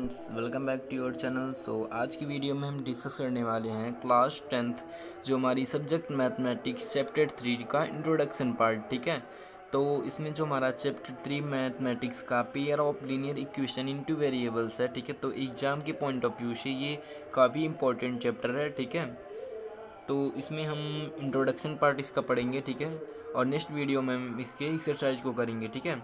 Friends, welcome back to your channel. आज की video में हम डिस्कस करने वाले हैं क्लास 10th जो हमारी सब्जेक्ट मैथमेटिक्स चैप्टर 3 का इंट्रोडक्शन पार्ट। ठीक है, तो इसमें जो हमारा चैप्टर 3 मैथमेटिक्स का pair of linear equation in two variables है। ठीक है, तो एग्ज़ाम के पॉइंट ऑफ व्यू से ये काफ़ी इंपॉर्टेंट चैप्टर है। ठीक है, तो इसमें हम इंट्रोडक्शन पार्ट इसका पढ़ेंगे। ठीक है, और नेक्स्ट वीडियो में हम इसके एक्सरसाइज को करेंगे। ठीक है,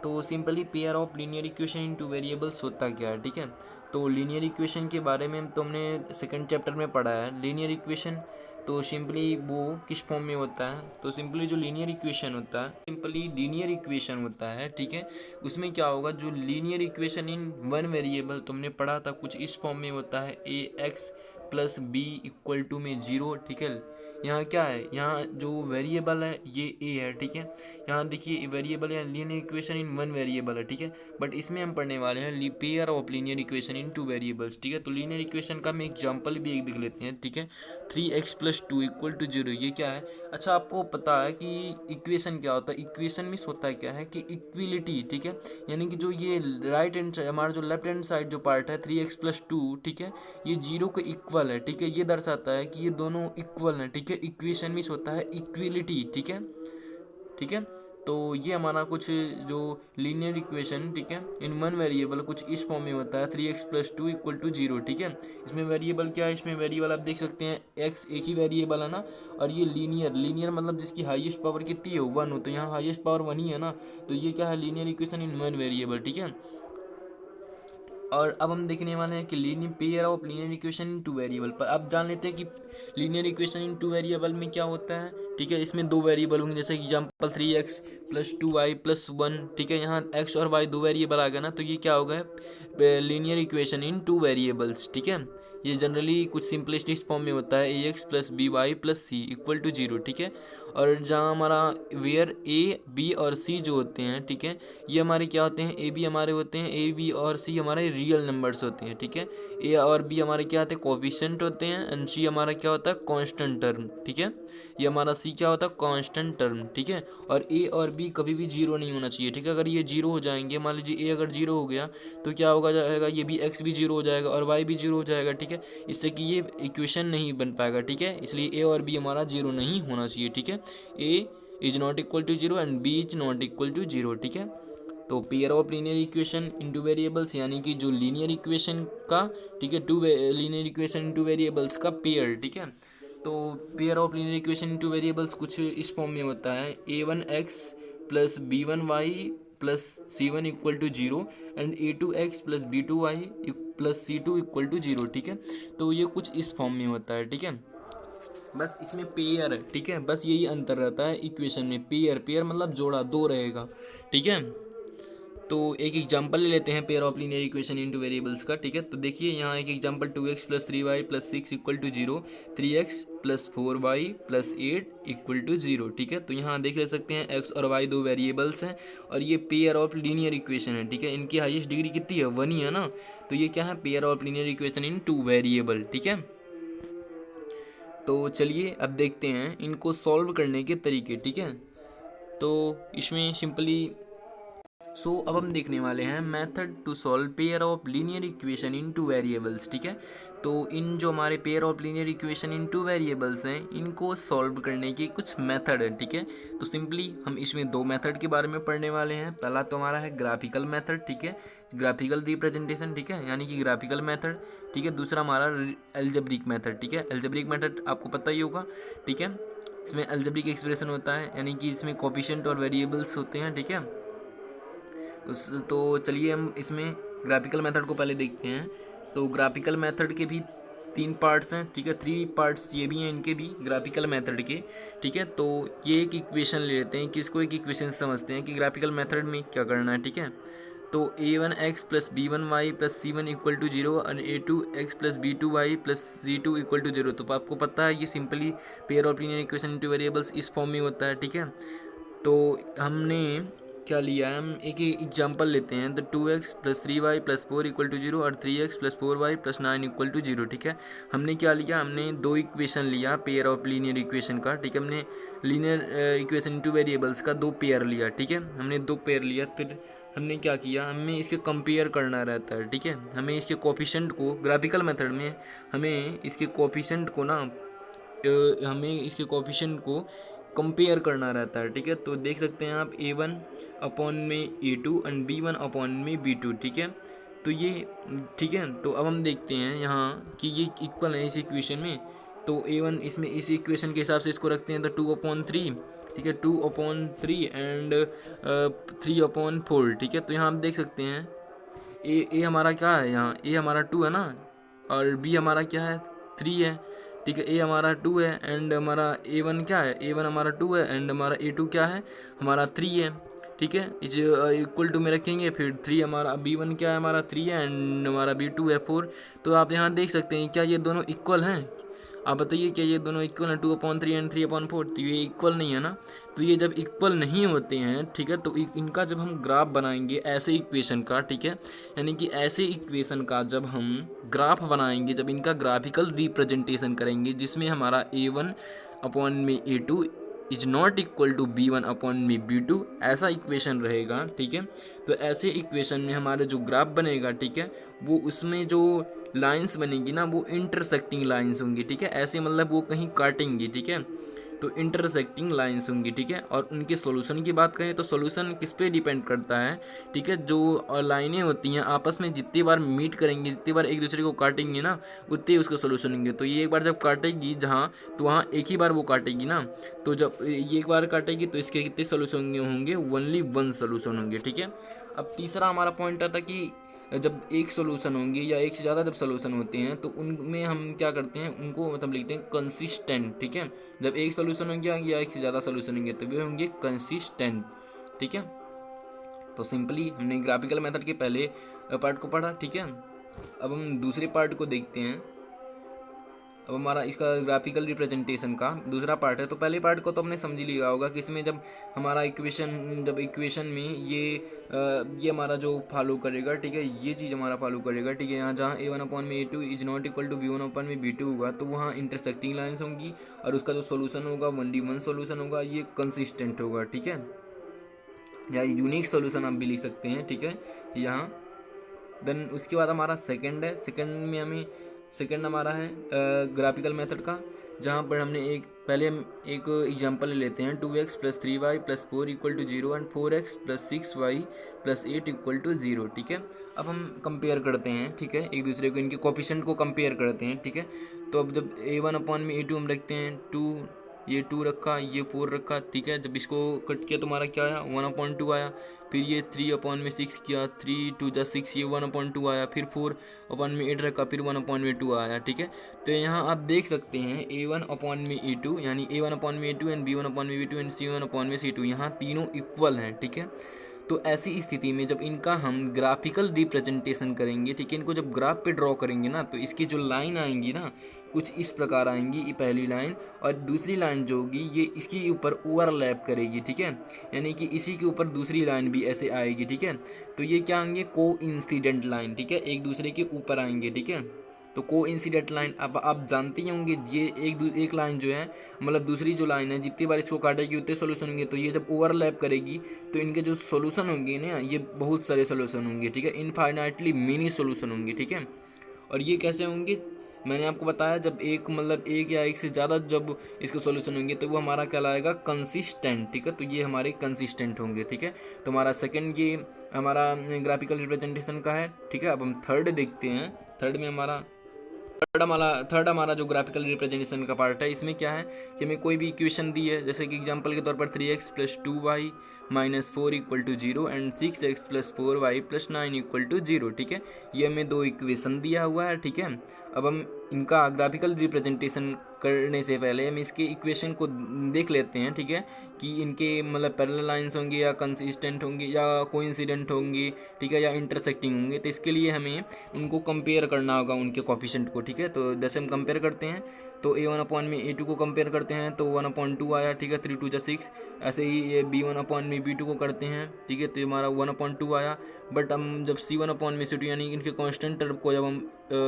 तो simply pair of linear equation in two variables होता क्या है। ठीक है, तो लीनियर इक्वेशन के बारे में तो हमने सेकंड चैप्टर में पढ़ा है। लीनियर इक्वेशन तो सिंपली वो किस फॉर्म में होता है, तो सिंपली जो लीनियर इक्वेशन होता है सिंपली लीनियर इक्वेशन होता है। ठीक है, उसमें क्या होगा, जो linear equation in one variable तुमने पढ़ा था कुछ इस फॉर्म में होता है, a x plus b equal to में जीरो। ठीक है, यहाँ क्या है, यहाँ जो वेरिएबल है ये ए है। ठीक है, यहाँ देखिए वेरिएबल या linear equation in one variable है। ठीक है, बट इसमें हम पढ़ने वाले हैं pair of linear equation in two variables. ठीक है, तो लीनियर इक्वेशन का हम एग्जांपल भी एक देख लेते हैं। ठीक है, 3x प्लस 2 इक्वल टू 0, ये क्या है। अच्छा, आपको पता है कि इक्वेशन क्या होता है। इक्वेशन मीन्स होता है क्या है कि इक्विलिटी। ठीक है, यानी कि जो ये राइट हैंड साइड हमारा जो लेफ्ट हैंड साइड जो पार्ट है 3x प्लस 2, ठीक है, ये जीरो के इक्वल है। ठीक है, ये दर्शाता है कि ये दोनों इक्वल हैं। ठीक है, इक्वेशन मीन्स होता है इक्विलिटी। ठीक है, ठीक है, तो ये हमारा कुछ जो लीनियर इक्वेशन, ठीक है, इन वन वेरिएबल कुछ इस फॉर्म में होता है 3x प्लस 2 इक्वल टू 0। ठीक है, इसमें वेरिएबल क्या है, इसमें वेरिएबल आप देख सकते हैं x एक ही वेरिएबल है ना, और ये लीनियर मतलब जिसकी हाईएस्ट पावर कितनी है 1 हो, तो यहाँ हाईएस्ट पावर 1 ही है ना, तो ये क्या है linear equation in one variable. ठीक है, और अब हम देखने वाले हैं कि linear pair of linear equation in two variable पर अब जान लेते हैं कि linear equation in two variable में क्या होता है। ठीक है, इसमें दो वेरिएबल होंगे, जैसे example 3x plus 2y plus 1। ठीक है, यहाँ x और y दो वेरिएबल आ गए ना, तो ये क्या हो गया linear equation in two variables. ठीक है, ये जनरली कुछ सिंपलिस्टिक फॉर्म में होता है ax plus B Y plus C equal to 0। ठीक है, और जहाँ हमारा वेयर ए बी और सी जो होते हैं, ठीक है, ये हमारे क्या होते हैं, ए बी हमारे होते हैं, ए बी और सी हमारे रियल नंबर्स होते हैं। ठीक है, ए और बी हमारे क्या होते हैं, कोफिशिएंट होते हैं, एंड सी हमारा क्या होता है, कांस्टेंट टर्म। ठीक है, ये हमारा सी क्या होता है, कांस्टेंट टर्म। ठीक है, और ए और बी कभी भी जीरो नहीं होना चाहिए। ठीक है, अगर ये जीरो हो जाएंगे, मान लीजिए ए अगर जीरो हो गया तो क्या होगा जाएगा, ये भी एक्स भी जीरो हो जाएगा और वाई भी जीरो हो जाएगा। ठीक है, इससे कि ये इक्वेशन नहीं बन पाएगा। ठीक है, इसलिए ए और बी हमारा जीरो नहीं होना चाहिए। ठीक है, a is not equal to zero and b is not equal to zero. ठीक है, तो pair of linear equation in two variables यानी कि जो लीनियर इक्वेशन का, ठीक है, two linear equation in two variables का पेयर। ठीक है, तो pair of linear equation in two variables कुछ इस फॉर्म में होता है, a1x plus b1y plus c1 equal to 0 and a2x plus b2y plus c2 equal to 0। ठीक है, तो ये कुछ इस फॉर्म में होता है। ठीक है, बस इसमें पेयर है। ठीक है, बस यही अंतर रहता है इक्वेशन में, पेयर पेयर मतलब जोड़ा, दो रहेगा। ठीक है, तो एक एग्जांपल ले लेते हैं pair of linear equation in two variables का। ठीक है, तो देखिए यहाँ एक example 2x plus 3y plus 6 equal to 0, 3x plus 4y plus 8 equal to 0। ठीक है, तो यहाँ देख ले सकते हैं x और y दो वेरिएबल्स हैं और ये पेयर ऑफ लीनियर इक्वेशन है। ठीक है, इनकी हाईएस्ट डिग्री कितनी है, 1 ही है ना, तो ये क्या है, pair of linear equation in two variable. ठीक है, तो चलिए अब देखते हैं इनको सॉल्व करने के तरीके। ठीक है, तो इसमें सिंपली अब हम देखने वाले हैं method to solve pair of linear equation in two variables. ठीक है, तो इन जो हमारे pair of linear equation in two variables हैं इनको सॉल्व करने की कुछ मेथड है। ठीक है, तो सिंपली हम इसमें दो मेथड के बारे में पढ़ने वाले हैं। पहला तो हमारा है ग्राफिकल मेथड। ठीक है, ग्राफिकल रिप्रेजेंटेशन। ठीक है, यानी कि ग्राफिकल मेथड। ठीक है, दूसरा हमारा एल्जेब्रिक मेथड। ठीक है, एल्जेब्रिक मेथड आपको पता ही होगा। ठीक है, इसमें एल्जेब्रिक एक्सप्रेशन होता है, यानी कि इसमें कोफिशिएंट और वेरिएबल्स होते हैं। ठीक है, तो चलिए हम इसमें ग्राफिकल मेथड को पहले देखते हैं। तो ग्राफिकल मेथड के भी तीन पार्ट्स हैं। ठीक है, थ्री पार्ट्स ये भी हैं इनके भी ग्राफिकल मेथड के। ठीक है, तो ये एक इक्वेशन ले लेते हैं कि इसको एक इक्वेशन समझते हैं कि ग्राफिकल मेथड में क्या करना है। ठीक है, तो a1x plus b1y plus c1 equal to 0 और a2x plus b2y plus c2 equal to 0। तो आपको पता है ये simply pair of linear equation in two variables इस फॉर्म में होता है। ठीक है, तो हमने क्या लिया है, हम एक एग्जांपल लेते हैं, the 2x plus 3y plus 4 equal to 0 और 3x plus 4y plus 9 equal to 0। ठीक है, हमने क्या लिया, हमने दो इक्वेशन लिया पेयर ऑफ लीनियर इक्वेशन का। ठीक है, हमने लीनियर इक्वेशन इनटू वेरिएबल्स का दो पेयर लिया। ठीक है, हमने दो पेयर लिया, फिर हमने क्या किया, हमें इसके कंपेयर करना रहता है, ठीक है। हमें इसके कोफिशिएंट को ग्राफिकल मेथड में हमें इसके कोफिशिएंट को ना हमें इसके कोफिशिएंट को कंपेयर करना रहता है, ठीक है। तो देख सकते हैं आप A1 अपॉन में A2 एंड B1 अपॉन में B2, ठीक है। तो ये ठीक है। तो अब हम देखते हैं यहाँ कि ये इक्वल है इस इक्वेशन में। तो A1 इसमें इस इक्वेशन के हिसाब से इसको रखते हैं तो 2/3, ठीक है, 2/3 एंड 3/4, ठीक है। तो यहाँ आप देख सकते हैं ए हमारा क्या है, यहाँ ए हमारा 2 है ना, और बी हमारा क्या है, 3 है, ठीक है। ए हमारा 2 है एंड हमारा A1 क्या है, A1 हमारा 2 है एंड हमारा A2 क्या है, हमारा 3 है, ठीक है। इज इक्वल टू में रखेंगे, फिर 3 हमारा B1 क्या है, हमारा 3 है एंड हमारा B2 है 4। तो आप यहाँ देख सकते हैं क्या ये दोनों इक्वल हैं, आप बताइए क्या ये दोनों इक्वल हैं, 2/3 एंड 3/4। तो ये इक्वल नहीं है ना। तो ये जब इक्वल नहीं होते हैं, ठीक है, तो इनका जब हम ग्राफ बनाएंगे ऐसे इक्वेशन का, ठीक है, यानी कि ऐसे इक्वेशन का जब हम ग्राफ बनाएंगे, जब इनका ग्राफिकल रिप्रेजेंटेशन करेंगे जिसमें हमारा A1 अपॉन में A2 is not equal to B1 upon में B2, ऐसा इक्वेशन रहेगा, ठीक है। तो ऐसे इक्वेशन में हमारे जो ग्राफ बनेगा, ठीक है, वो उसमें जो लाइंस बनेगी ना वो इंटरसेक्टिंग लाइंस होंगी, ठीक है। ऐसे मतलब वो कहीं काटेंगी, ठीक है, तो इंटरसेक्टिंग लाइंस होंगी, ठीक है। और उनके सॉल्यूशन की बात करें तो सॉल्यूशन किस पे डिपेंड करता है, ठीक है, जो लाइनें होती हैं आपस में जितनी बार मीट करेंगी, जितनी बार एक दूसरे को काटेंगे ना, उतने उसका सॉल्यूशन होंगे। तो ये एक बार जब काटेगी जहाँ, तो वहाँ एक ही बार वो काटेगी ना, तो जब ये एक बार काटेगी तो इसके कितने सॉल्यूशन होंगे, ओनली 1 सॉल्यूशन होंगे, ठीक है। अब तीसरा हमारा पॉइंट आता कि जब एक सोल्यूशन होंगे या एक से ज़्यादा जब सोल्यूशन होते हैं तो उनमें हम क्या करते हैं, उनको मतलब लिखते हैं कंसिस्टेंट, ठीक है। जब एक सोल्यूशन होंगे या एक से ज़्यादा सोल्यूशन होंगे तो वे होंगे कंसिस्टेंट, ठीक है। तो सिंपली हमने ग्राफिकल मेथड के पहले पार्ट को पढ़ा, ठीक है। अब हम दूसरे पार्ट को देखते हैं। अब हमारा इसका ग्राफिकल रिप्रेजेंटेशन का दूसरा पार्ट है। तो पहले पार्ट को तो हमने समझ लिया होगा कि इसमें जब हमारा इक्वेशन में ये हमारा जो फॉलो करेगा, ठीक है, ये चीज़ हमारा फॉलो करेगा, ठीक है। यहाँ जहाँ A1 अपॉन में A2 is not equal to B1 upon में B2 होगा तो वहाँ इंटरसेक्टिंग लाइन्स होंगी और उसका जो सोल्यूशन होगा 1D1 सोल्यूशन होगा, ये कंसिस्टेंट होगा, ठीक है, या यूनिक सोल्यूशन आप भी लिख सकते हैं, ठीक है, यहाँ। देन उसके बाद हमारा सेकंड है। सेकंड हमारा है ग्राफिकल मेथड का, जहाँ पर हमने पहले हम एक एग्जांपल ले लेते हैं, 2x + 3y + 4 = 0 and 4x + 6y + 8 = 0, ठीक है। अब हम कंपेयर करते हैं, ठीक है, एक दूसरे को, इनके कोफिशिएंट को कंपेयर करते हैं, ठीक है। तो अब जब A1 अपॉन में A2 हम रखते हैं, 2, ये 2 रखा, ये 4 रखा, ठीक है। जब इसको कट किया तो हमारा क्या आया, 1/2 आया। फिर ये 3 अपॉन में 6 किया, 3 2 जा 6, ये 1/2 आया। फिर 4 अपॉन में 8 रखा, फिर 1/2 आया, ठीक है। तो यहाँ आप देख सकते हैं A1 अपॉन में A2 यानी A1 अपॉन में A2 एंड B1 अपॉन में B2 एंड C1 अपॉन में C2, यहाँ तीनों इक्वल हैं, ठीक है। तो ऐसी स्थिति में जब इनका हम ग्राफिकल रिप्रेजेंटेशन करेंगे, ठीक है, इनको जब ग्राफ पे ड्रॉ करेंगे ना, तो इसकी जो लाइन आएंगी ना कुछ इस प्रकार आएंगी, ये पहली लाइन, और दूसरी लाइन जो होगी ये इसके ऊपर ओवरलैप करेगी, ठीक है, यानी कि इसी के ऊपर दूसरी लाइन भी ऐसे आएगी, ठीक है। तो ये क्या आएंगे, को इंसिडेंट लाइन, ठीक है, एक दूसरे के ऊपर आएंगे, ठीक है। तो को इंसिडेंट लाइन, अब आप जानते ही होंगे ये एक लाइन जो है, मतलब दूसरी जो लाइन है, जितनी बार इसको काटेगी उतने सोल्यूशन होंगे। तो ये जब ओवरलैप करेगी तो इनके जो सोल्यूशन होंगे ना, ये बहुत सारे सोल्यूशन होंगे, ठीक है, इनफाइनाइटली मिनी सोल्यूशन होंगे, ठीक है। और ये कैसे होंगे, मैंने आपको बताया, जब एक या एक से ज़्यादा जब इसके सॉल्यूशन होंगे तो वो हमारा कहलाएगा कंसिस्टेंट, ठीक है। तो ये हमारे कंसिस्टेंट होंगे, ठीक है। तो हमारा सेकंड ये हमारा ग्राफिकल रिप्रेजेंटेशन का है, ठीक है। अब हम थर्ड देखते हैं। थर्ड हमारा जो ग्राफिकल रिप्रेजेंटेशन का पार्ट है, इसमें क्या है कि हमें कोई भी इक्वेशन दी है, जैसे कि एग्जांपल के तौर पर 3x + 2y - 4 = 0 and 6x + 4y + 9 = 0, ठीक है। ये हमें दो इक्वेशन दिया हुआ है, ठीक है। अब हम इनका ग्राफिकल रिप्रेजेंटेशन करने से पहले हम इसके इक्वेशन को देख लेते हैं, ठीक है, कि इनके मतलब पैरेलल लाइंस होंगे या कंसिस्टेंट होंगे या कोइंसिडेंट होंगे, ठीक है, या इंटरसेक्टिंग होंगे। तो इसके लिए हमें उनको कंपेयर करना होगा, उनके कोफिशिएंट को, ठीक है। तो जैसे हम कंपेयर करते हैं तो A1 अपॉन में A2 को कंपेयर करते हैं तो 1/2 आया, ठीक है, 3 2 जा 6। ऐसे ही ये B1 अपॉन में B2 को करते हैं, ठीक है, तो हमारा 1/2 आया। बट हम जब C1 अपॉन में C2 यानी इनके कांस्टेंट टर्म को जब हम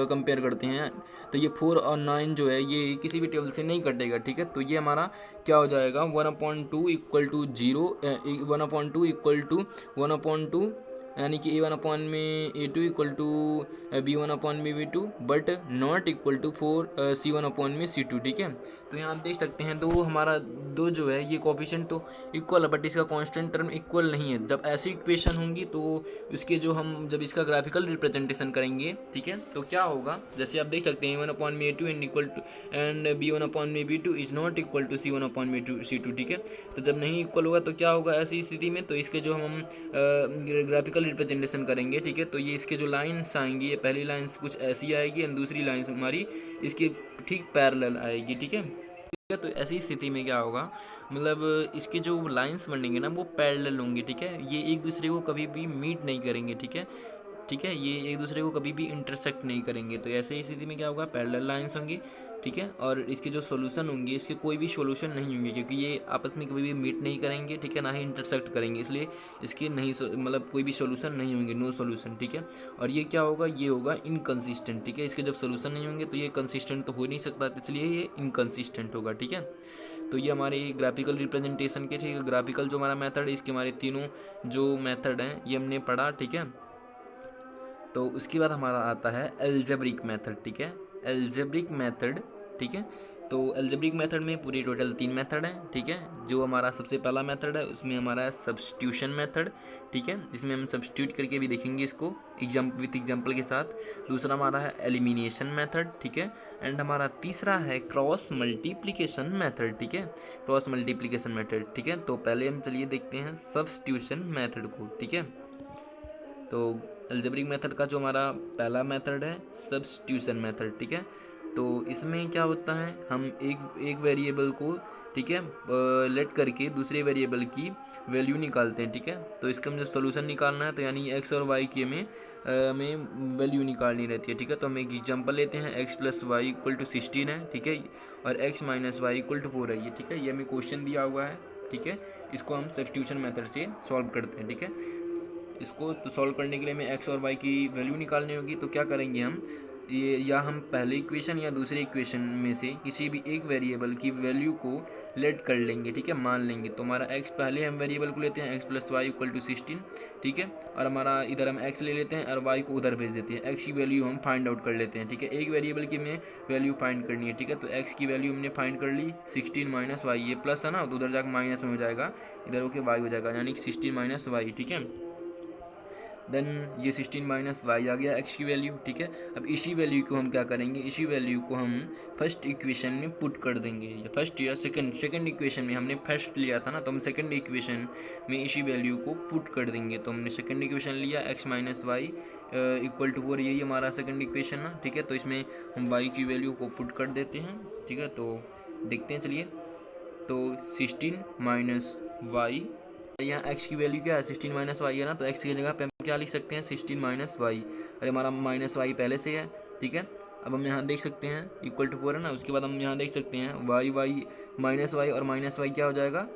कंपेयर करते हैं तो ये 4 और 9 जो है ये किसी भी टेबल से नहीं कटेगा, ठीक है। तो ये हमारा क्या हो जाएगा, 1/2 = 0, 1/2 = 1/2 यानी कि A1 में A2 इक्वल टू B1 में B2 but not equal to C1 में C2, ठीक है। तो यहाँ आप देख सकते हैं दो हमारा दो जो है ये कोफिशिएंट तो इक्वल है बट इसका कांस्टेंट टर्म इक्वल नहीं है। जब ऐसी इक्वेशन होंगी तो उसके जो हम जब इसका ग्राफिकल रिप्रेजेंटेशन करेंगे, ठीक है, तो क्या होगा, जैसे आप देख सकते हैं A1 में A2 and equal to and B1 में B2 is not equal to C1 में C2, ठीक है। तो जब नहीं इक्वल होगा तो क्या होगा ऐसी स्थिति में, तो इसके जो हम ग्राफिकल रिप्रेजेंटेशन करेंगे, ठीक है, तो ये इसके जो लाइन्स आएंगी, ये पहली लाइन्स कुछ ऐसी आएगी एंड दूसरी लाइन्स हमारी इसके ठीक पैरेलल आएगी, ठीक है। तो ऐसी स्थिति में क्या होगा, मतलब इसके जो लाइंस बनेंगे ना वो पैरेलल होंगे, ठीक है, ये एक दूसरे को कभी भी मीट नहीं करेंगे, ठीक है, ठीक है, ये एक दूसरे को कभी भी इंटरसेक्ट नहीं करेंगे। तो ऐसे स्थिति में क्या होगा, पैरेलल लाइंस होंगी, ठीक है, और इसके जो सॉल्यूशन होंगे इसके कोई भी सॉल्यूशन नहीं होंगे क्योंकि ये आपस में कभी भी मीट नहीं करेंगे, ठीक है, ना ही इंटरसेक्ट करेंगे, इसलिए इसके नहीं मतलब कोई भी सॉल्यूशन नहीं होंगे, नो सॉल्यूशन, ठीक है। और ये क्या होगा, ये होगा इनकंसिस्टेंट, ठीक है, इसके जब सॉल्यूशन नहीं होंगे तो ये कंसिस्टेंट तो हो नहीं सकता, इसलिए ये इनकंसिस्टेंट होगा, ठीक है। तो ये हमारे ग्राफिकल रिप्रेजेंटेशन के, ठीक है, ग्राफिकल जो हमारा मेथड है इसके हमारे तीनों जो मेथड हैं ये हमने पढ़ा, ठीक है। तो उसके बाद हमारा आता है एल्जेब्रिक मेथड, ठीक है, एल्जेब्रिक मेथड, ठीक है। तो एल्जेब्रिक मेथड में पूरी टोटल 3 मेथड हैं, ठीक है। जो हमारा सबसे पहला मेथड है उसमें हमारा है सब्स्टिट्यूशन मेथड, ठीक है, जिसमें हम सब्स्टिट्यूट करके भी देखेंगे इसको विथ एग्जांपल के साथ। दूसरा हमारा है एलिमिनेशन मेथड, ठीक है, एंड हमारा तीसरा है क्रॉस मल्टीप्लिकेशन मेथड, ठीक है, क्रॉस मल्टीप्लिकेशन मेथड, ठीक है। तो पहले हम चलिए देखते हैं सब्स्टिट्यूशन मेथड को, ठीक है। तो अलजेब्रिक मेथड का जो हमारा पहला मेथड है सब्स्टिट्यूशन मेथड, ठीक है। तो इसमें क्या होता है, हम एक वेरिएबल को, ठीक है, लेट करके दूसरे वेरिएबल की वैल्यू निकालते हैं, ठीक है। तो इसका मुझे सोल्यूशन निकालना है, तो यानी एक्स और वाई की हमें वैल्यू निकालनी रहती है, ठीक है। तो हम एक एग्जांपल लेते हैं, X plus Y equal to 16 है, ठीक है, और X minus Y equal to 4 है, ये ठीक है, ये हमें क्वेश्चन दिया हुआ है, ठीक है। इसको हम सब्स्टिट्यूशन मेथड से सॉल्व करते हैं, ठीक है। इसको तो सॉल्व करने के लिए हमें एक्स और वाई की वैल्यू निकालनी होगी। तो क्या करेंगे हम, ये या हम पहले इक्वेशन या दूसरे इक्वेशन में से किसी भी एक वेरिएबल की वैल्यू को लेट कर लेंगे, ठीक है, मान लेंगे। तो हमारा एक्स पहले हम वेरिएबल को लेते हैं, X plus Y equal to 16, ठीक है, और हमारा इधर हम एक्स ले लेते हैं और वाई को उधर भेज देते हैं। एक्स की वैल्यू हम फाइंड आउट कर लेते हैं, ठीक है, एक वेरिएबल की हमें वैल्यू फाइंड करनी है, ठीक है। तो एक्स की वैल्यू हमने फाइंड कर ली 16 माइनस वाई, ये प्लस है ना, तो उधर जाकर माइनस में हो जाएगा, इधर होकर वाई हो जाएगा, यानी कि 16 माइनस वाई, ठीक है। देन ये 16 माइनस वाई आ गया एक्स की वैल्यू, ठीक है। अब इसी वैल्यू को हम क्या करेंगे, इसी वैल्यू को हम फर्स्ट इक्वेशन में पुट कर देंगे, या फर्स्ट या सेकंड इक्वेशन में हमने फर्स्ट लिया था ना, तो हम सेकंड इक्वेशन में इसी वैल्यू को पुट कर देंगे। तो हमने सेकंड इक्वेशन लिया X minus Y equal to 4, यही हमारा सेकंड इक्वेशन ना, ठीक है। तो इसमें हम वाई की वैल्यू को पुट कर देते हैं, ठीक है। तो देखते हैं चलिए, तो 16 माइनस वाई, यहाँ एक्स की वैल्यू क्या है 16 माइनस वाई है ना, तो एक्स की जगह पे हम क्या लिख सकते हैं 16 माइनस वाई, अरे हमारा माइनस वाई पहले से है, ठीक है। अब हम यहाँ देख सकते हैं इक्वल टू 4 है ना, उसके बाद हम यहाँ देख सकते हैं वाई माइनस वाई और माइनस वाई क्या हो जाएगा,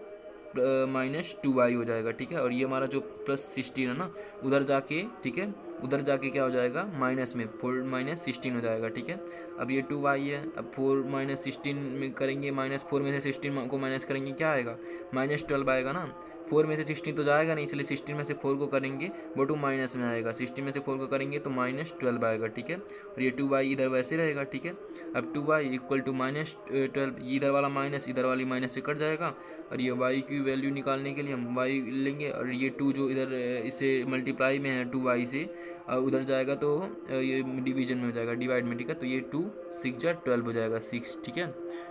-2y हो जाएगा, ठीक है। और ये हमारा जो +16 है ना, उधर जाके, ठीक है, उधर जाके क्या हो जाएगा माइनस में 4 -16 हो जाएगा, ठीक है। अब ये 2y है, अब 4 -16 में करेंगे, -4 में से 16 को माइनस करेंगे, क्या आएगा -12 आएगा ना। 4 में से 16 तो जाएगा नहीं, इसलिए 16 में से 4 को करेंगे वो 2 माइनस में आएगा, 16 में से 4 को करेंगे तो -12 आएगा, ठीक है। और ये 2y इधर वैसे रहेगा, ठीक है। अब 2y इक्वल टू -12, इधर वाला माइनस इधर वाली माइनस से कट जाएगा, और ये y की वैल्यू निकालने के लिए हम y लेंगे, और ये 2 जो इधर इससे मल्टीप्लाई में है 2y से, और उधर जाएगा तो ये डिवीजन में हो जाएगा, डिवाइड में, ठीक है। तो ये 2 6 जा 12 हो जाएगा 6, ठीक है।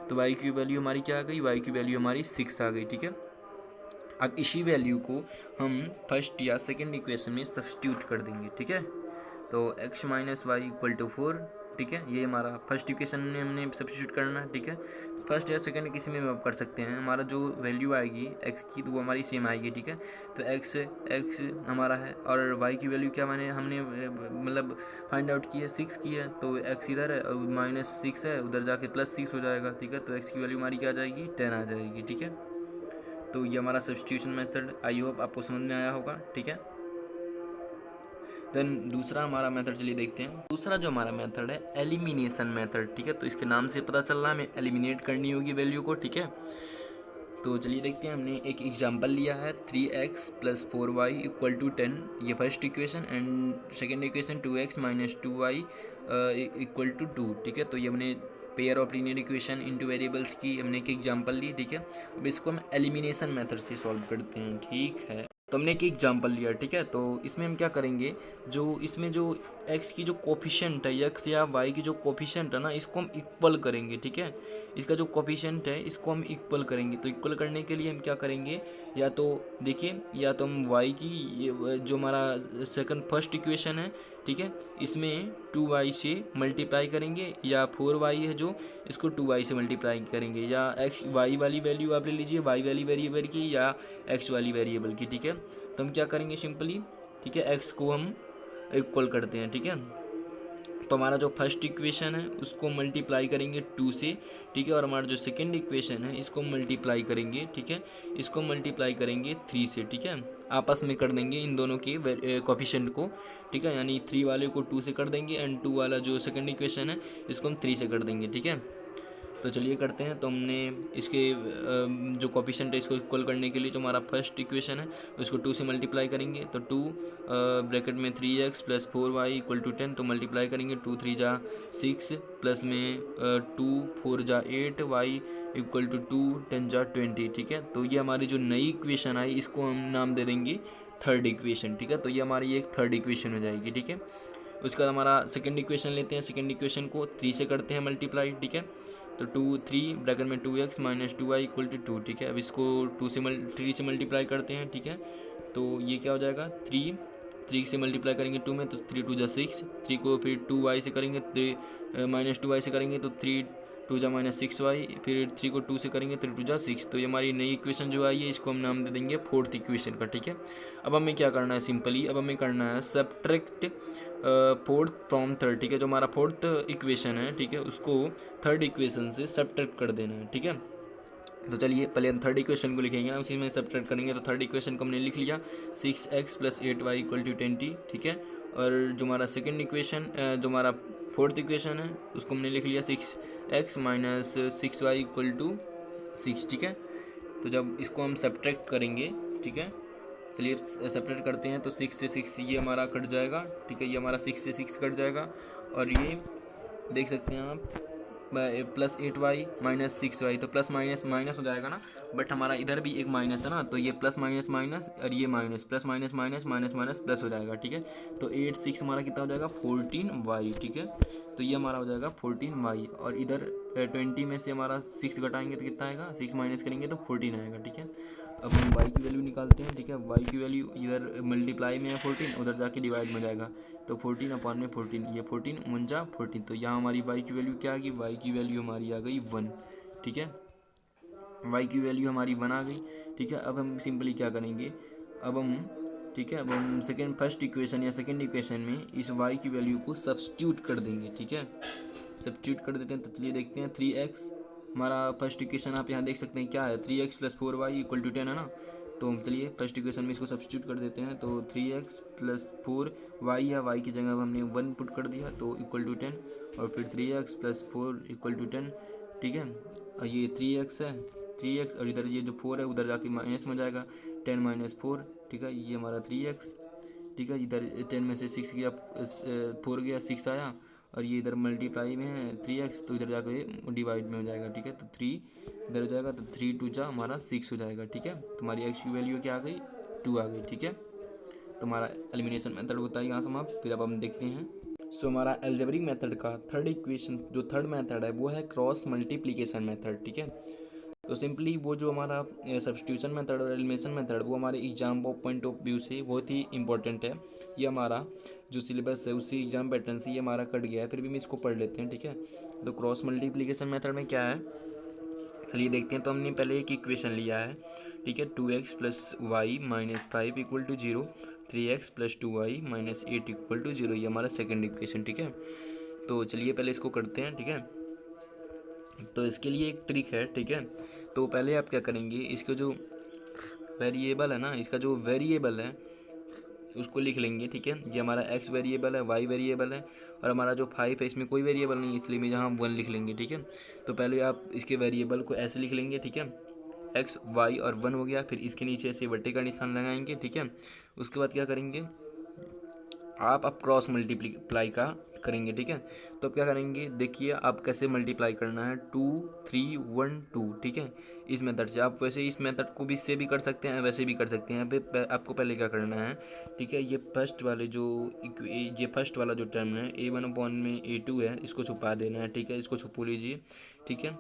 तो y की वैल्यू हमारी क्या आ गई, y की वैल्यू हमारी 6 आ गई, ठीक है। अब इसी वैल्यू को हम फर्स्ट या सेकंड इक्वेशन में सब्स्टिट्यूट कर देंगे, ठीक है। तो x minus Y equal to 4, ठीक है, ये हमारा फर्स्ट इक्वेशन में हमने सब्स्टिट्यूट करना है, ठीक है। फर्स्ट या सेकंड किसी में आप कर सकते हैं, हमारा जो वैल्यू आएगी x की तो वो हमारी सेम आएगी, ठीक है। तो x हमारा है और y की वैल्यू क्या हमने मतलब फाइंड आउट की है 6 की है, तो x इधर है और -6 है, उधर जाके +6 हो जाएगा, ठीक है। तो x की वैल्यू हमारी क्या आ जाएगी 10 आ जाएगी, ठीक है। तो ये हमारा सब्स्टिट्यूशन मेथड, आई होप आपको समझ में आया होगा, ठीक है। देन दूसरा हमारा मेथड चलिए देखते हैं। दूसरा जो हमारा मेथड है एलिमिनेशन मेथड, ठीक है। तो इसके नाम से पता चल रहा है हमें एलिमिनेट करनी होगी वैल्यू को, ठीक है। तो चलिए देखते हैं, हमने एक एग्जांपल लिया है 3x plus 4y equal to 10, ये first equation, and second equation 2x minus 2y equal to 2, ठीक है। तो ये हमने pair of linear equation in two variables की हमने एक एग्जांपल ली, ठीक है। अब इसको हम एलिमिनेशन मेथड से सॉल्व करते हैं, ठीक है। तो हमने एक एग्जांपल लिया, ठीक है। तो इसमें हम क्या करेंगे, जो इसमें जो x की जो कोफिशेंट है, x या y की जो कोफिशेंट है ना, इसको हम इक्वल करेंगे, ठीक है। इसका जो कोफिशेंट है इसको हम इक्वल करेंगे। तो इक्वल करने के लिए हम क्या करेंगे, या तो देखिए, या तो हम y की जो हमारा सेकंड फर्स्ट इक्वेशन है, ठीक है, इसमें 2y से मल्टीप्लाई करेंगे, या 4y है जो, इसको 2y से मल्टीप्लाई करेंगे, या x y वाली वैल्यू आप ले लीजिए, y वाली वेरिएबल की या x वाली वेरिएबल की, ठीक है। तो हम क्या करेंगे सिंपली, ठीक है, x को हम इक्वल करते हैं, ठीक है। तो हमारा जो फर्स्ट इक्वेशन है उसको मल्टीप्लाई करेंगे 2 से, ठीक है, और हमारा जो सेकंड इक्वेशन है इसको मल्टीप्लाई करेंगे, ठीक है, इसको मल्टीप्लाई करेंगे 3 से, ठीक है। आपस में कर देंगे इन दोनों के कोफिशिएंट को, ठीक है, यानी 3 वाले को 2 से कर देंगे, एंड 2 वाला जो सेकंड इक्वेशन है इसको हम 3 से कर देंगे, ठीक है। तो चलिए करते हैं। तो हमने इसके जो कोफिशिएंट है इसको इक्वल करने के लिए जो हमारा फर्स्ट इक्वेशन है उसको 2 से मल्टीप्लाई करेंगे, तो 2 ब्रैकेट में 3x plus 4y equal to 10, तो मल्टीप्लाई करेंगे 2 3 जा 6 प्लस में 2 4 जा 8 y इक्वल टू 2 10 जा 20, ठीक है। तो ये हमारी जो नई इक्वेशन आई इसको हम नाम दे देंगे थर्ड इक्वेशन, ठीक है। तो ये हमारी एक थर्ड इक्वेशन हो जाएगी, ठीक है। उसके बाद हमारा सेकंड इक्वेशन लेते हैं, सेकंड इक्वेशन को 3 से करते हैं मल्टीप्लाई, ठीक है। तो 2 3 ब्रैकेट में 2x minus 2y equal to 2, ठीक है। अब इसको 3 से मल्टीप्लाई करते हैं, ठीक है। तो ये क्या हो जाएगा, 3 से मल्टीप्लाई करेंगे 2 में, तो 3 2 जा 6, 3 को फिर 2y से करेंगे, माइनस 2y से करेंगे तो 3 2 जा माइनस 6y, फिर 3 को 2 से करेंगे 3 2 जा 6। तो ये हमारी नई इक्वेशन जो आई है इसको हम नाम दे देंगे फोर्थ इक्वेशन का, ठीक है। अब हमें क्या करना है सिंपली, अब हमें करना है सब्ट्रैक्ट फोर्थ फ्रॉम थर्ड, ठीक है। जो हमारा फोर्थ इक्वेशन है, ठीक है, उसको थर्ड इक्वेशन से सब्ट्रैक्ट कर देना है, ठीक है। तो चलिए पहले हम थर्ड इक्वेशन को लिखेंगे ना, उसी में सब्ट्रैक्ट करेंगे। तो थर्ड इक्वेशन को हमने लिख लिया 6x plus 8y equal to 20, ठीक है। और जो हमारा सेकंड इक्वेशन, जो हमारा फोर्थ इक्वेशन है उसको हमने लिख लिया 6x minus 6y equal to 6, ठीक है। तो जब इसको हम सब्ट्रैक्ट करेंगे, ठीक है, चलिए सेपरेट करते हैं। तो 6 से 6 ये हमारा कट जाएगा, ठीक है, ये हमारा 6 से 6 कट जाएगा, और ये देख सकते हैं आप प्लस 8y माइनस 6y, तो प्लस माइनस माइनस हो जाएगा ना, बट हमारा इधर भी एक माइनस है ना, तो ये प्लस माइनस माइनस और ये minus, plus minus minus minus minus plus हो जाएगा, ठीक है। तो 8 6 हमारा कितना हो जाएगा 14y, ठीक है। तो ये हमारा हो जाएगा 14y, और इधर 20 में से हमारा 6 घटाएंगे तो कितना आएगा, 6 माइनस करेंगे तो 14 आएगा, ठीक है। अब हम y की वैल्यू निकालते हैं, ठीक है। y की वैल्यू इधर मल्टीप्लाई में है 14, उधर जाके डिवाइड में जाएगा, तो 14 अपॉन में 14, ये 14 1 14। तो यहाँ हमारी y की वैल्यू क्या आ गई, y की वैल्यू हमारी आ गई 1, ठीक है। y की वैल्यू हमारी 1 आ गई, ठीक है। अब हम सिंपली क्या करेंगे, अब हम, ठीक है, अब हम सेकेंड फर्स्ट इक्वेशन या सेकेंड इक्वेशन में इस y की वैल्यू को सब्स्टिट्यूट कर देंगे, ठीक है। सब्स्टिट्यूट कर देते हैं। तो चलिए देखते हैं 3x, हमारा फर्स्ट इक्वेशन आप यहाँ देख सकते हैं क्या है, 3x plus 4y equal to 10 है ना। तो हम चलिए फर्स्ट इक्वेशन में इसको सब्स्टिट्यूट कर देते हैं। तो 3x प्लस 4y, या y की जगह हमने 1 पुट कर दिया तो इक्वल टू 10, और फिर 3x प्लस 4 इक्वल टू 10, ठीक है। और ये 3x है, 3x, और इधर ये जो 4 है उधर जाके माइनस में जाएगा, 10 माइनस 4, ठीक है, ये हमारा 3x, ठीक है। इधर 10 में से 6 गया, 4 गया, 6 आया, और ये इधर मल्टीप्लाई में है 3x, तो इधर जाकर डिवाइड में हो जाएगा, ठीक है। तो 3 इधर हो जाएगा, तो 3 2 जा हमारा 6 हो जाएगा, ठीक है। तुम्हारी x की वैल्यू क्या आ गई, 2 आ गई, ठीक है। तुम्हारा एलिमिनेशन मेथड होता है यहाँ समाप्त। फिर अब हम देखते हैं, सो हमारा एल्जेब्रिक मेथड का थर्ड इक्वेशन, जो थर्ड मेथड है वो है क्रॉस मल्टीप्लिकेशन मेथड, ठीक है। तो सिंपली वो जो हमारा सब्स्टिट्यूशन मेथड और एलिमिनेशन मेथड, वो हमारे एग्जाम पॉइंट ऑफ व्यू से बहुत ही इंपॉर्टेंट है। ये हमारा जो सिलेबस है उसी एग्जाम पैटर्न से ये हमारा कट गया है, फिर भी हम इसको पढ़ लेते हैं, ठीक है। तो क्रॉस मल्टीप्लिकेशन मेथड में क्या है, चलिए देखते हैं। तो हमने पहले एक इक्वेशन लिया है, ठीक है, 2x plus Y minus 5 equal to 0, 3x plus 2y minus 8 equal to 0, ये हमारा सेकेंड इक्वेशन, ठीक है। तो चलिए पहले इसको करते हैं, ठीक है। तो इसके लिए एक ट्रिक है, ठीक है। तो पहले आप क्या करेंगे, इसका जो वेरिएबल है ना, इसका जो वेरिएबल है उसको लिख लेंगे, ठीक है। ये हमारा x वेरिएबल है, y वेरिएबल है, और हमारा जो 5 है इसमें कोई वेरिएबल नहीं, इसलिए मैं यहाँ 1 लिख लेंगे, ठीक है। तो पहले आप इसके वेरिएबल को ऐसे लिख लेंगे, ठीक है, एक्स वाई और 1 हो गया। फिर इसके नीचे ऐसे बट्टे का निशान लगाएंगे, ठीक है। उसके बाद क्या करेंगे, आप अब क्रॉस मल्टीप्लाई का करेंगे, ठीक है। तो अब क्या करेंगे, देखिए आप कैसे मल्टीप्लाई करना है, 2 3 1 2, ठीक है। इस मेथड से आप वैसे इस मेथड को भी इससे भी कर सकते हैं, वैसे भी कर सकते हैं। आपको पहले क्या करना है, ठीक है, ये फर्स्ट वाले जो ये फर्स्ट वाला जो टर्म है A1 अपॉन में A2 है, इसको छुपा देना है, ठीक है, इसको छुपो लीजिए, ठीक है।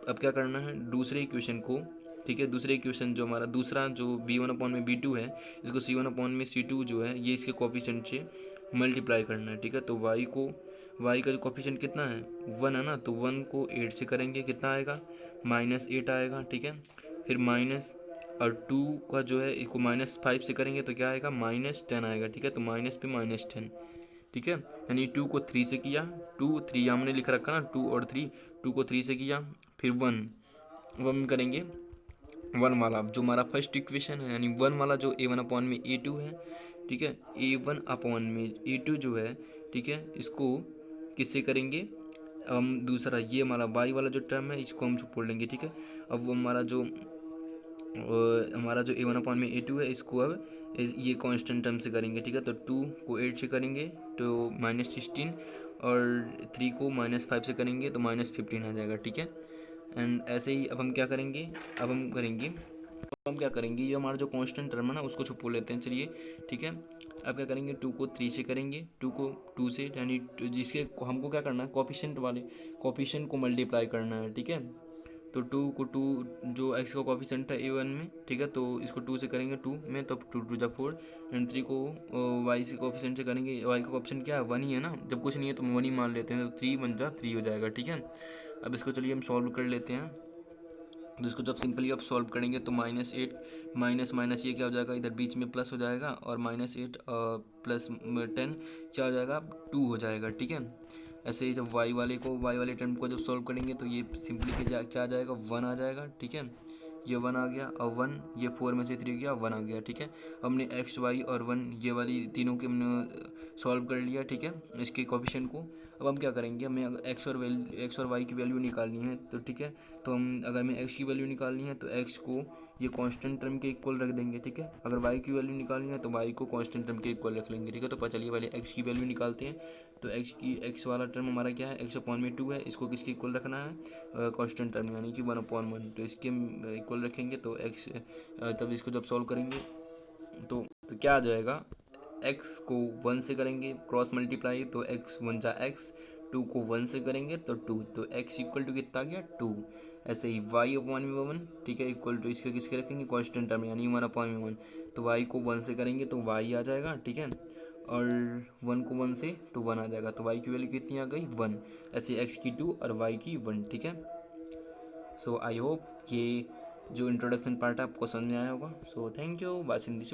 अब क्या करना है, दूसरे इक्वेशन को, ठीक है, दूसरे इक्वेशन जो हमारा दूसरा जो B1 अपॉन में B2 है, इसको C1 अपॉन में C2 जो है, ये इसके कोफिशिएंट से मल्टीप्लाई करना है, ठीक है। तो y का जो कोफिशिएंट कितना है, 1 है ना, तो 1 को 8 से करेंगे, कितना आएगा, -8 आएगा, ठीक है। फिर माइनस और 2 का जो है इसको -5 से करेंगे तो क्या आएगा, -10 आएगा, ठीक है। तो माइनस पे -10, ठीक है। यानी 2 को 3 से किया, 2 3 हमने लिख रखा ना, 2 और 3, 2 को 3 से किया, फिर 1, अब हम करेंगे 1 वाला जो हमारा फर्स्ट इक्वेशन है, यानी 1 वाला जो A1 अपॉन में A2 है, ठीक है। A1 अपॉन में A2 जो है, ठीक है, इसको किससे करेंगे, अब हम दूसरा ये हमारा y वाला जो टर्म है इसको हम छोड़ लेंगे, ठीक है। अब वो हमारा जो A1 अपॉन में A2 है, इसको अब ये कांस्टेंट टर्म से करेंगे, ठीक है। तो 2 को 8 से करेंगे तो -16, और 3 को -5 से करेंगे तो -15 आ जाएगा, ठीक है। एंड ऐसे ही अब हम क्या करेंगे, ये हमारा जो कांस्टेंट टर्म है ना, उसको छुपो लेते हैं, चलिए, ठीक है। अब क्या करेंगे, 2 को 3 से करेंगे, 2 को 2 से, यानी जिसके हमको क्या करना है, कोफिशिएंट को मल्टीप्लाई करना है, ठीक है। तो 2 को 2, जो एक्स का कोफिशिएंट है A1 में, ठीक है, तो इसको 2 से करेंगे 2 में, तो 2 2 जा 4, एंड 3 को वाई से कोफिशिएंट से करेंगे, वाई का कोफिशिएंट क्या है, 1 ही है ना, जब कुछ नहीं है तो 1 ही मान लेते हैं, तो 3 1 जा 3 हो जाएगा, ठीक है। अब इसको चलिए हम सॉल्व कर लेते हैं। तो इसको जब सिंपली आप सॉल्व करेंगे तो -8 माइनस माइनस ये क्या हो जाएगा, इधर बीच में प्लस हो जाएगा, और -8 प्लस 10 क्या हो जाएगा, 2 हो जाएगा, ठीक है। ऐसे ही जब वाई वाले टर्म को जब सॉल्व करेंगे तो ये सिंपली क्या आ जाएगा, 1 आ जाएगा, ठीक है। ये 1 आ गया, और 1 ये 4 में से 3 गया, 1 आ गया, ठीक है। हमने एक्स वाई और 1 ये वाली तीनों के हमने सॉल्व कर लिया, ठीक है, इसके कोफिशिएंट को। अब हम क्या करेंगे, हमें अगर एक्स और वाई की वैल्यू निकालनी है, तो ठीक है। तो हम अगर हमें एक्स की वैल्यू निकालनी है तो एक्स को ये कांस्टेंट टर्म के इक्वल रख देंगे, ठीक है। अगर वाई की वैल्यू निकालनी है तो वाई को कांस्टेंट टर्म के इक्वल रख लेंगे, ठीक है। तो चलिए पहले एक्स की वैल्यू निकालते हैं। तो एक्स वाला टर्म हमारा क्या है, एक्स अपॉन में 2 है, इसको किसके इक्वल रखना है, कांस्टेंट टर्म यानी कि 1/1, तो इसके इक्वल रखेंगे तो एक्स, तब इसको जब सॉल्व करेंगे तो क्या आ जाएगा, एक्स को 1 से करेंगे क्रॉस मल्टीप्लाई, तो एक्स 1 जा एक्स, 2 को 1 से करेंगे तो 2, तो एक्स इक्वल टू कितना आ गया, 2। ऐसे ही वाई अपॉन में 1, ठीक है, इक्वल टू इसके किसके रखेंगे, कांस्टेंट टर्म यानी 1 अपॉन में 1, तो वाई को 1 से करेंगे तो वाई आ जाएगा, ठीक है। और 1 को 1 से तो 1 आ जाएगा, तो वाई की वैल्यू कितनी आ गई, 1। ऐसे एक्स की 2 और वाई की 1, ठीक है। सो आई होप ये जो इंट्रोडक्शन पार्ट है आपको समझ में आया होगा। So thank you watching this.